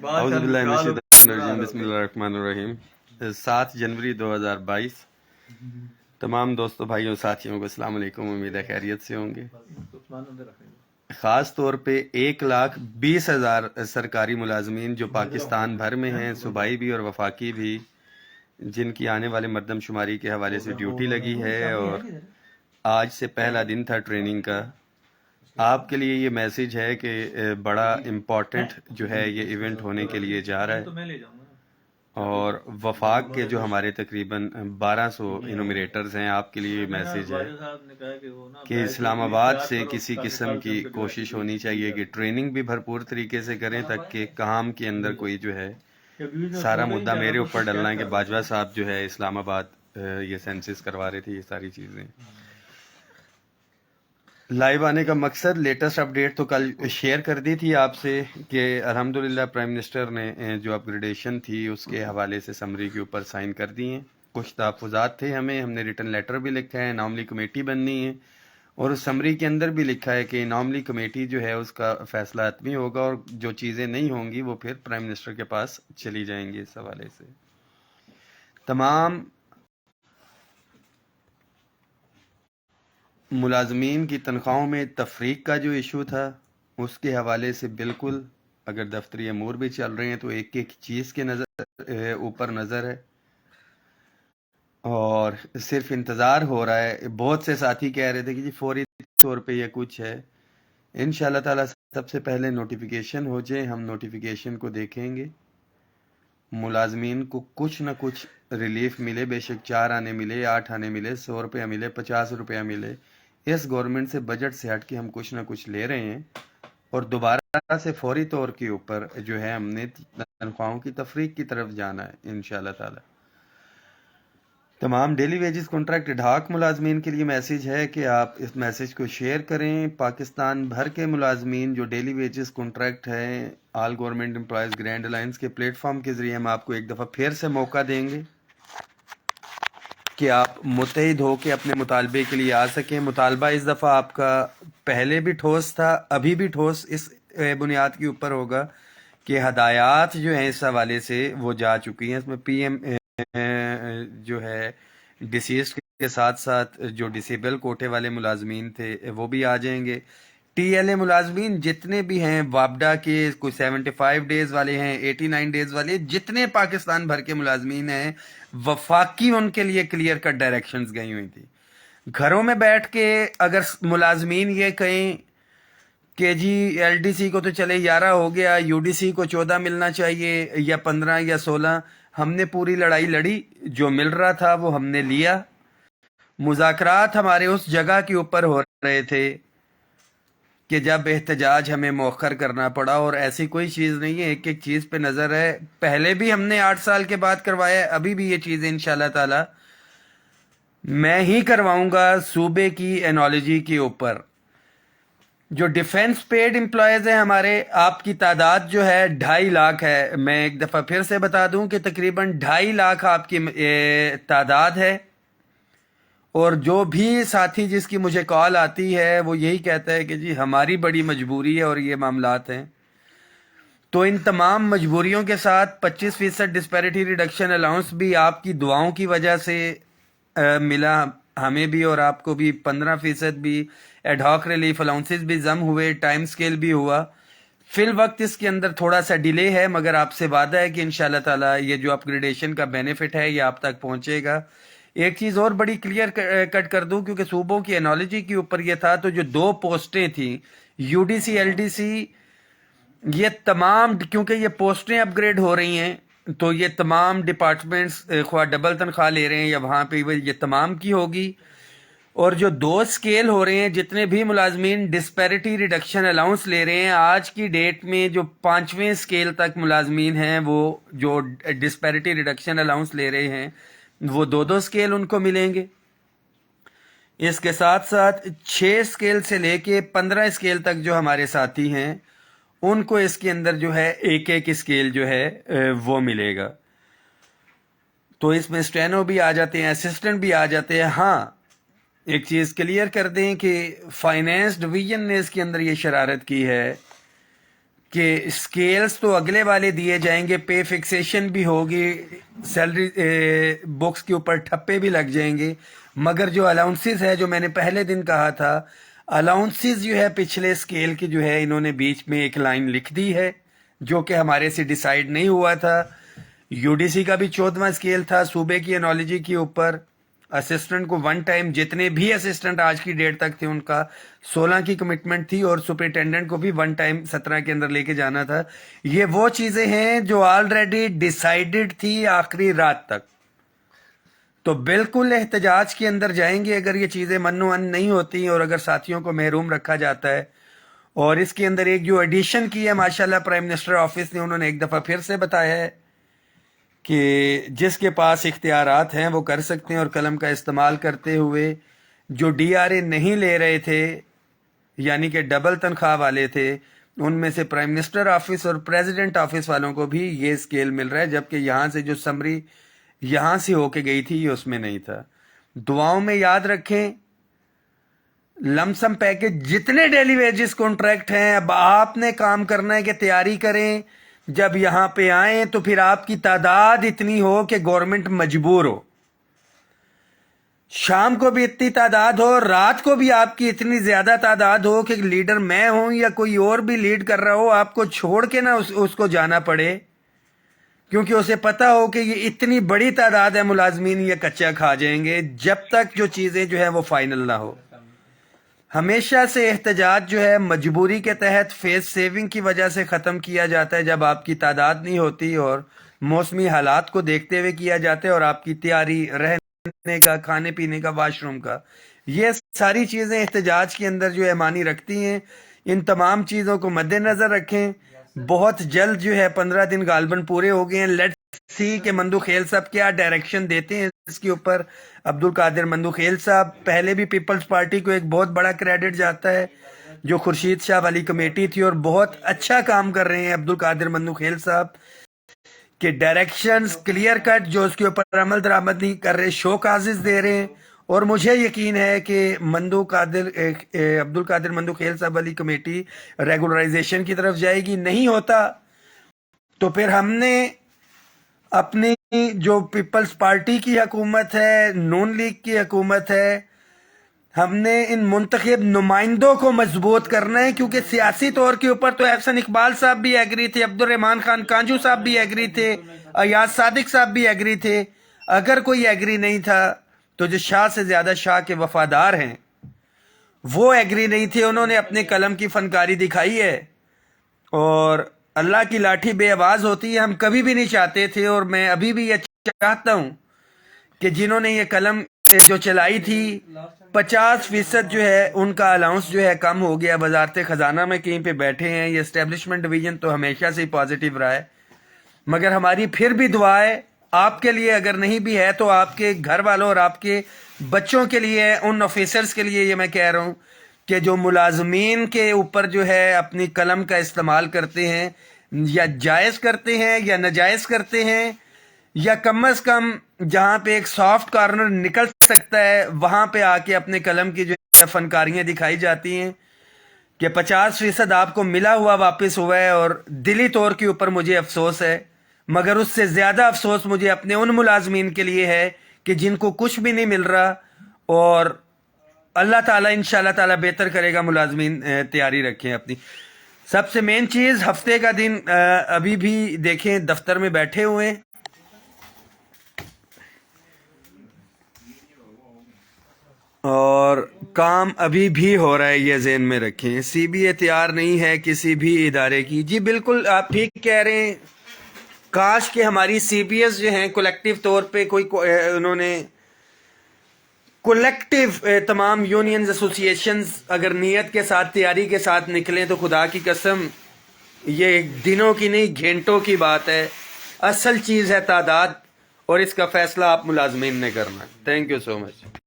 اعوذ باللہ من الشیطان الرجیم بسم اللہ الرحمن الرحیم 7 جنوری 2022 تمام دوستوں بھائیوں ساتھیوں کو السلام علیکم. امید ہے خیریت سے ہوں گے. خاص طور پہ 1,20,000 سرکاری ملازمین جو پاکستان بھر میں ہیں، صوبائی بھی اور وفاقی بھی، جن کی آنے والے مردم شماری کے حوالے سے ڈیوٹی لگی ہے اور آج سے پہلا دن تھا ٹریننگ کا. آپ کے لیے یہ میسیج ہے کہ بڑا امپورٹنٹ جو ہے یہ ایونٹ ہونے کے لیے جا رہا ہے، اور وفاق کے جو ہمارے تقریباً 1200 انومریٹرز ہیں، آپ کے لیے یہ میسیج ہے کہ اسلام آباد سے کسی قسم کی کوشش ہونی چاہیے کہ ٹریننگ بھی بھرپور طریقے سے کریں، تاکہ کام کے اندر کوئی جو ہے سارا مدعا میرے اوپر ڈلنا ہے کہ باجوہ صاحب جو ہے اسلام آباد یہ سینسس کروا رہے تھے. یہ ساری چیزیں لائیو آنے کا مقصد لیٹسٹ اپڈیٹ تو کل شیئر کر دی تھی آپ سے کہ الحمدللہ پرائم منسٹر نے جو اپ گریڈیشن تھی اس کے حوالے سے سمری کے اوپر سائن کر دی ہیں. کچھ تحفظات تھے، ہم نے ریٹن لیٹر بھی لکھا ہے، ناملی کمیٹی بننی ہے، اور اس سمری کے اندر بھی لکھا ہے کہ ناملی کمیٹی جو ہے اس کا فیصلہ حتمی ہوگا، اور جو چیزیں نہیں ہوں گی وہ پھر پرائم منسٹر کے پاس چلی جائیں گی. اس حوالے سے تمام ملازمین کی تنخواہوں میں تفریق کا جو ایشو تھا اس کے حوالے سے بالکل، اگر دفتری امور بھی چل رہے ہیں تو ایک ایک چیز کے اوپر نظر ہے، اور صرف انتظار ہو رہا ہے. بہت سے ساتھی کہہ رہے تھے کہ جی فوری طور پہ یہ کچھ ہے. انشاءاللہ تعالی سب سے پہلے نوٹیفیکیشن ہو جائے، ہم نوٹیفیکیشن کو دیکھیں گے. ملازمین کو کچھ نہ کچھ ریلیف ملے، بے شک 4 آنے ملے، 8 آنے ملے، 100 روپیہ ملے، 50 روپیہ ملے. اس گورنمنٹ سے بجٹ سے ہٹ کے ہم کچھ نہ کچھ لے رہے ہیں، اور دوبارہ سے فوری طور کے اوپر جو ہے ہم نے تنخواہوں کی تفریق کی طرف جانا ہے انشاءاللہ تعالی. تمام ڈیلی ویجز کانٹریکٹ ڈھاک ملازمین کے لیے میسیج ہے کہ آپ اس میسیج کو شیئر کریں. پاکستان بھر کے ملازمین جو ڈیلی ویجز کانٹریکٹ ہیں، آل گورنمنٹ امپلائیز گرینڈ الائنس کے پلیٹ فارم کے ذریعے ہم آپ کو ایک دفعہ پھر سے موقع دیں گے کہ آپ متحد ہو کے اپنے مطالبے کے لیے آ سکیں. مطالبہ اس دفعہ آپ کا پہلے بھی ٹھوس تھا، ابھی بھی ٹھوس اس بنیاد کے اوپر ہوگا کہ ہدایات جو ہیں اس حوالے سے وہ جا چکی ہیں. اس میں پی ایم جو ہے ڈیسیزڈ کے ساتھ ساتھ جو ڈسیبل کوٹے والے ملازمین تھے وہ بھی آ جائیں گے. ٹی ایل اے ملازمین جتنے بھی ہیں، وابڈا کے کوئی 75 ڈیز والے ہیں، 89 ڈیز والے، جتنے پاکستان بھر کے ملازمین ہیں، وفاقی ان کے لیے کلیئر کٹ ڈائریکشنز گئی ہوئی تھی. گھروں میں بیٹھ کے اگر ملازمین یہ کہیں کہ جی ایل ڈی سی کو تو چلے 11 ہو گیا، یو ڈی سی کو 14 ملنا چاہیے یا 15 یا 16، ہم نے پوری لڑائی لڑی، جو مل رہا تھا وہ ہم نے لیا. مذاکرات ہمارے اس جگہ کے اوپر ہو رہے تھے کہ جب احتجاج ہمیں مؤخر کرنا پڑا، اور ایسی کوئی چیز نہیں ہے، ایک ایک چیز پہ نظر ہے. پہلے بھی ہم نے 8 سال کے بعد کروایا ہے، ابھی بھی یہ چیزیں انشاءاللہ تعالی میں ہی کرواؤں گا صوبے کی انالوجی کے اوپر. جو ڈیفنس پیڈ امپلائیز ہیں ہمارے، آپ کی تعداد جو ہے 2.5 لاکھ ہے. میں ایک دفعہ پھر سے بتا دوں کہ تقریباً 2.5 لاکھ آپ کی تعداد ہے، اور جو بھی ساتھی جس کی مجھے کال آتی ہے وہ یہی کہتا ہے کہ جی ہماری بڑی مجبوری ہے اور یہ معاملات ہیں. تو ان تمام مجبوریوں کے ساتھ 25% ڈسپیرٹی ریڈکشن الاؤنس بھی آپ کی دعاؤں کی وجہ سے ملا ہمیں بھی، اور آپ کو بھی. 15% بھی ایڈ ہاک ریلیف الاؤنسز بھی ضم ہوئے، ٹائم سکیل بھی ہوا. فی الوقت اس کے اندر تھوڑا سا ڈیلے ہے، مگر آپ سے وعدہ ہے کہ انشاءاللہ تعالی یہ جو اپ گریڈیشن کا بینیفٹ ہے یہ آپ تک پہنچے گا. ایک چیز اور بڑی کلیئر کٹ کر دوں، کیونکہ صوبوں کی انالوجی کے اوپر یہ تھا، تو جو 2 پوسٹیں تھیں U D C L D C, یہ تمام کیونکہ یہ پوسٹیں اپ گریڈ ہو رہی ہیں تو یہ تمام ڈپارٹمنٹس خواہ ڈبل تنخواہ لے رہے ہیں یا وہاں پہ یہ تمام کی ہوگی. اور جو 2 سکیل ہو رہے ہیں، جتنے بھی ملازمین ڈسپیرٹی ریڈکشن الاؤنس لے رہے ہیں آج کی ڈیٹ میں، جو 5ویں سکیل تک ملازمین ہیں وہ جو ڈسپیرٹی ریڈکشن الاؤنس لے رہے ہیں وہ 2 سکیل ان کو ملیں گے. اس کے ساتھ ساتھ 6 سکیل سے لے کے 15 سکیل تک جو ہمارے ساتھی ہیں ان کو اس کے اندر جو ہے ایک سکیل جو ہے وہ ملے گا. تو اس میں اسٹینو بھی آ جاتے ہیں، اسسٹنٹ بھی آ جاتے ہیں. ہاں ایک چیز کلیئر کر دیں کہ فائنینس ڈویژن نے اس کے اندر یہ شرارت کی ہے کہ اسکیلز تو اگلے والے دیے جائیں گے، پے فکسیشن بھی ہوگی، سیلری بکس کے اوپر ٹھپے بھی لگ جائیں گے، مگر جو الاؤنسز ہے، جو میں نے پہلے دن کہا تھا، الاؤنسز جو ہے پچھلے اسکیل کی جو ہے انہوں نے بیچ میں ایک لائن لکھ دی ہے جو کہ ہمارے سے ڈیسائیڈ نہیں ہوا تھا۔ یو ڈی سی کا بھی 14واں اسکیل تھا صوبے کی انالوجی کے اوپر، اسسٹنٹ کو ون ٹائم، جتنے بھی اسسٹنٹ آج کی ڈیٹ تک تھے ان کا 16 کی کمٹمنٹ تھی، اور سپرنٹینڈنٹ کو بھی ون ٹائم 17 کے اندر لے کے جانا تھا۔ یہ وہ چیزیں ہیں جو آلریڈی ڈیسائیڈڈ تھی آخری رات تک، تو بالکل احتجاج کے اندر جائیں گے اگر یہ چیزیں من و ان نہیں ہوتی اور اگر ساتھیوں کو محروم رکھا جاتا ہے۔ اور اس کے اندر ایک جو ایڈیشن کی ہے ماشاءاللہ پرائم منسٹر آفس نے، انہوں نے ایک دفعہ پھر سے بتایا ہے کہ جس کے پاس اختیارات ہیں وہ کر سکتے ہیں، اور قلم کا استعمال کرتے ہوئے جو ڈی آر اے نہیں لے رہے تھے، یعنی کہ ڈبل تنخواہ والے تھے، ان میں سے پرائم منسٹر آفس اور پریزیڈنٹ آفس والوں کو بھی یہ اسکیل مل رہا ہے، جبکہ یہاں سے جو سمری یہاں سے ہو کے گئی تھی یہ اس میں نہیں تھا۔ دعاؤں میں یاد رکھیں، لمسم پیکج جتنے ڈیلی ویجز کانٹریکٹ ہیں، اب آپ نے کام کرنا ہے کہ تیاری کریں، جب یہاں پہ آئیں تو پھر آپ کی تعداد اتنی ہو کہ گورنمنٹ مجبور ہو، شام کو بھی اتنی تعداد ہو، رات کو بھی آپ کی اتنی زیادہ تعداد ہو کہ لیڈر میں ہوں یا کوئی اور بھی لیڈ کر رہا ہو، آپ کو چھوڑ کے نہ اس کو جانا پڑے، کیونکہ اسے پتا ہو کہ یہ اتنی بڑی تعداد ہے ملازمین، یہ کچا کھا جائیں گے جب تک جو چیزیں جو ہیں وہ فائنل نہ ہو۔ ہمیشہ سے احتجاج جو ہے مجبوری کے تحت فیس سیونگ کی وجہ سے ختم کیا جاتا ہے، جب آپ کی تعداد نہیں ہوتی، اور موسمی حالات کو دیکھتے ہوئے کیا جاتا ہے، اور آپ کی تیاری رہنے کا، کھانے پینے کا، واش روم کا، یہ ساری چیزیں احتجاج کے اندر جو ہے معنی رکھتی ہیں۔ ان تمام چیزوں کو مد نظر رکھیں۔ بہت جلد جو ہے 15 دن غالباً پورے ہو گئے ہیں، لیٹ سی کہ مندو خیل صاحب کیا ڈائریکشن دیتے ہیں اس کے اوپر۔ عبد القادر مندو خیل صاحب، پہلے بھی پیپلز پارٹی کو ایک بہت بڑا کریڈٹ جاتا ہے، جو خورشید شاہ والی کمیٹی تھی، اور بہت اچھا کام کر رہے ہیں عبد القادر مندو خیل صاحب کہ ڈائریکشنز کلیئر کٹ جو اس کے اوپر عمل درآمد نہیں کر رہے، شو کازز دے رہے ہیں، اور مجھے یقین ہے کہ عبد القادر مندو خیل صاحب والی کمیٹی ریگولرائزیشن کی طرف جائے گی۔ نہیں ہوتا تو پھر ہم نے اپنی جو پیپلز پارٹی کی حکومت ہے، نون لیگ کی حکومت ہے، ہم نے ان منتخب نمائندوں کو مضبوط کرنا ہے، کیونکہ سیاسی طور کے اوپر تو احسن اقبال صاحب بھی ایگری تھے، عبد الرحمان خان کانجو صاحب بھی ایگری تھے، ایاز صادق صاحب بھی ایگری تھے۔ اگر کوئی ایگری نہیں تھا تو جو شاہ سے زیادہ شاہ کے وفادار ہیں وہ ایگری نہیں تھے، انہوں نے اپنے قلم کی فنکاری دکھائی ہے، اور اللہ کی لاٹھی بے آواز ہوتی ہے، ہم کبھی بھی نہیں چاہتے تھے، اور میں ابھی بھی یہ چاہتا ہوں کہ جنہوں نے یہ قلم جو چلائی تھی 50% جو ہے ان کا الاؤنس جو ہے کم ہو گیا، وزارت خزانہ میں کہیں پہ بیٹھے ہیں۔ یہ اسٹیبلشمنٹ ڈویژن تو ہمیشہ سے ہی پازیٹیو رہا ہے، مگر ہماری پھر بھی دعا ہے آپ کے لیے، اگر نہیں بھی ہے تو آپ کے گھر والوں اور آپ کے بچوں کے لیے، ان آفیسرز کے لیے یہ میں کہہ رہا ہوں کہ جو ملازمین کے اوپر جو ہے اپنی قلم کا استعمال کرتے ہیں، یا جائز کرتے ہیں یا ناجائز کرتے ہیں، یا کم از کم جہاں پہ ایک سافٹ کارنر نکل سکتا ہے وہاں پہ آ کے اپنے قلم کی جو فنکاریاں دکھائی جاتی ہیں کہ 50% آپ کو ملا ہوا واپس ہوا ہے، اور دلی طور کے اوپر مجھے افسوس ہے، مگر اس سے زیادہ افسوس مجھے اپنے ان ملازمین کے لیے ہے کہ جن کو کچھ بھی نہیں مل رہا، اور اللہ تعالیٰ انشاءاللہ تعالیٰ بہتر کرے گا۔ ملازمین تیاری رکھیں اپنی۔ سب سے مین چیز، ہفتے کا دن ابھی بھی دیکھیں دفتر میں بیٹھے ہوئے ہیں، اور کام ابھی بھی ہو رہا ہے، یہ ذہن میں رکھیں۔ سی بی اے تیار نہیں ہے کسی بھی ادارے کی۔ جی بالکل آپ ٹھیک کہہ رہے ہیں، کاش کہ ہماری سی بی ایس جو ہیں کولیکٹیو طور پہ انہوں نے کولیکٹیو تمام یونینز ایسوسییشنز اگر نیت کے ساتھ، تیاری کے ساتھ نکلیں تو خدا کی قسم یہ دنوں کی نہیں گھنٹوں کی بات ہے۔ اصل چیز ہے تعداد، اور اس کا فیصلہ آپ ملازمین نے کرنا ہے۔ Thank you so much.